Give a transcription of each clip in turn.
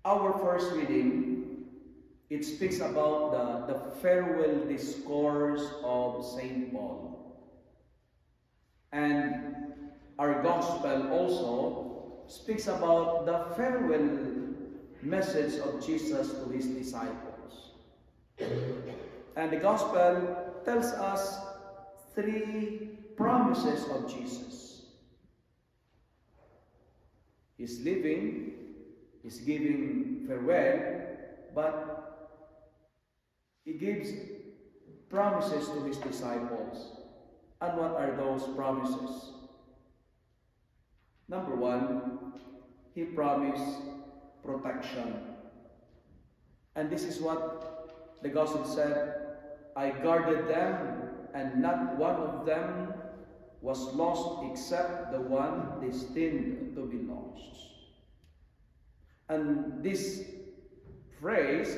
our first reading, it speaks about the farewell discourse of Saint Paul. And our gospel also speaks about the farewell message of Jesus to his disciples. And the gospel tells us three promises of Jesus. He's leaving, he's giving farewell, but he gives promises to his disciples. And what are those promises? Number one, he promised protection. And this is what the gospel said, I guarded them, and not one of them was lost except the one destined to be lost. And this phrase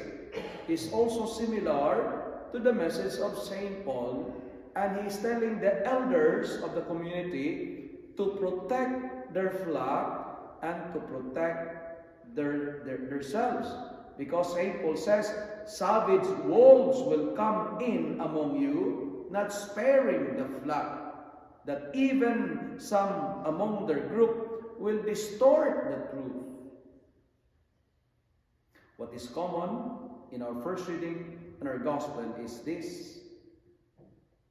is also similar to the message of Saint Paul, and he is telling the elders of the community to protect their flock and to protect themselves. Because Saint Paul says, savage wolves will come in among you, not sparing the flock, that even some among their group will distort the truth. What is common in our first reading and our gospel is this: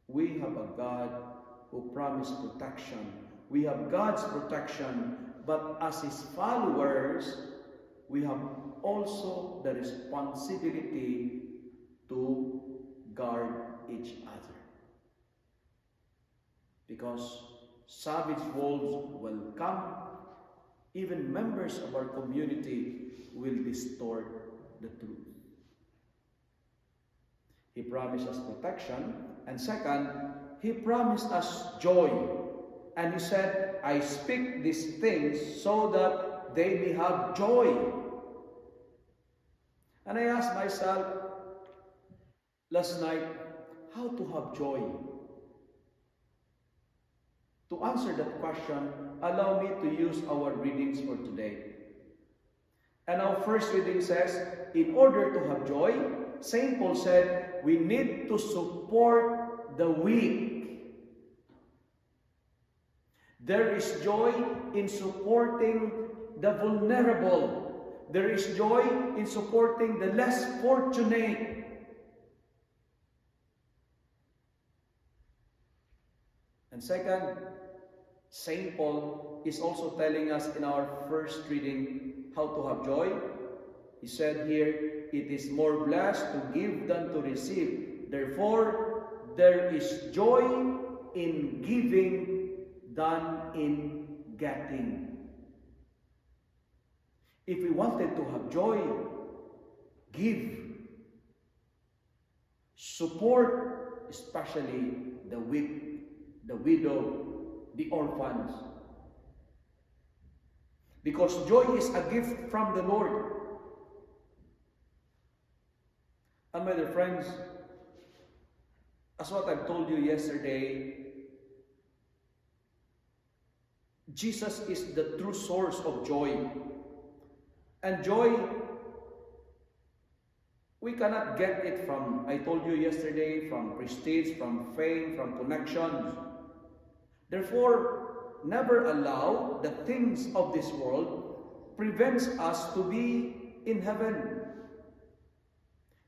we have a God who promised protection. We have God's protection, but as His followers, we have also the responsibility to guard each other. Because savage wolves will come, even members of our community will distort the truth. He promised us protection, and second, He promised us joy. And He said, I speak these things so that they may have joy. And I asked myself last night, how to have joy? To answer that question, allow me to use our readings for today. And our first reading says, in order to have joy, Saint Paul said, we need to support the weak. There is joy in supporting the vulnerable. There is joy in supporting the less fortunate. And second, Saint Paul is also telling us in our first reading how to have joy. He said here, it is more blessed to give than to receive. Therefore, there is joy in giving than in getting. If we wanted to have joy, give. Support, especially the weak, the widow, the orphans. Because joy is a gift from the Lord. And my dear friends, as what I've told you yesterday, Jesus is the true source of joy. And joy, we cannot get it from, I told you yesterday, from prestige, from fame, from connections. Therefore, never allow the things of this world prevents us to be in heaven.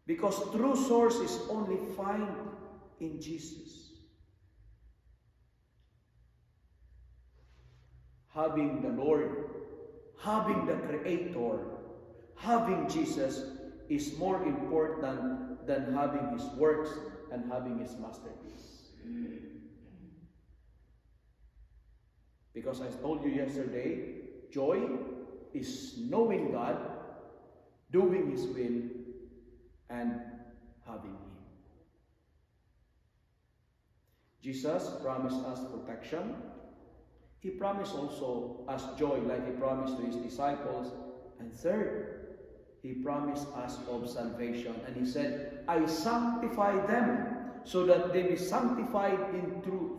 Because true source is only found in Jesus. Having the Lord, having the Creator, having Jesus is more important than having His works and having His masterpiece. Because I told you yesterday, joy is knowing God, doing His will, and having Him. Jesus promised us protection. He promised also us joy like He promised to His disciples. And third, He promised us of salvation. And He said, I sanctify them so that they be sanctified in truth.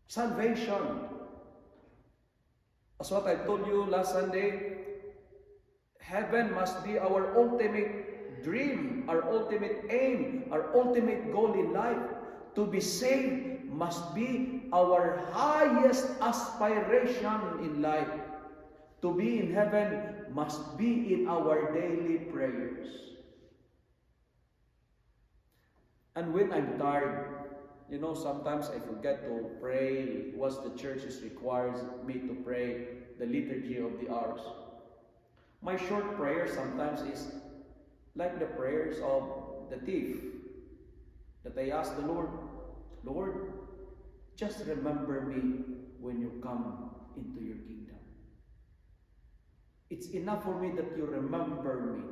Salvation. As what I told you last Sunday, Heaven must be our ultimate dream, our ultimate aim, our ultimate goal in life. To be saved must be our highest aspiration in life. To be in heaven must be in our daily prayers. And when I'm tired, sometimes I forget to pray what the church requires me to pray, the liturgy of the hours. My short prayer sometimes is like the prayers of the thief, that I ask the Lord, Lord, just remember me when you come into your kingdom. It's enough for me that you remember me.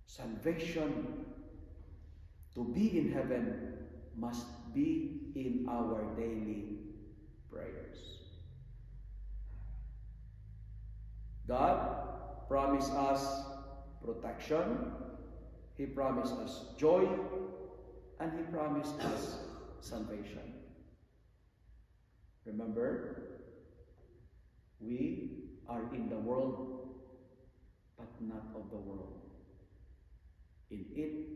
Salvation, to be in heaven, must be in our daily prayers. God promised us protection, He promised us joy, and He promised us salvation. Remember, we are in the world, but not of the world. In it,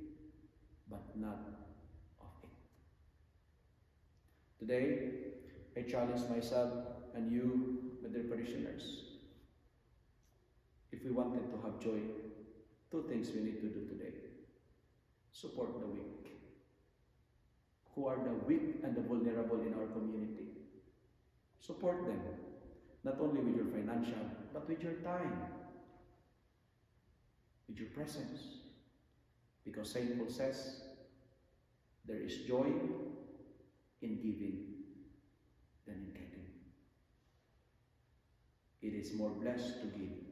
but not of it. Today, I challenge myself and you, my dear parishioners. If we wanted to have joy, two things we need to do today. Support the weak. Who are the weak and the vulnerable in our community? Support them. Not only with your financial, but with your time. With your presence. Because St. Paul says, there is joy in giving than in getting. It is more blessed to give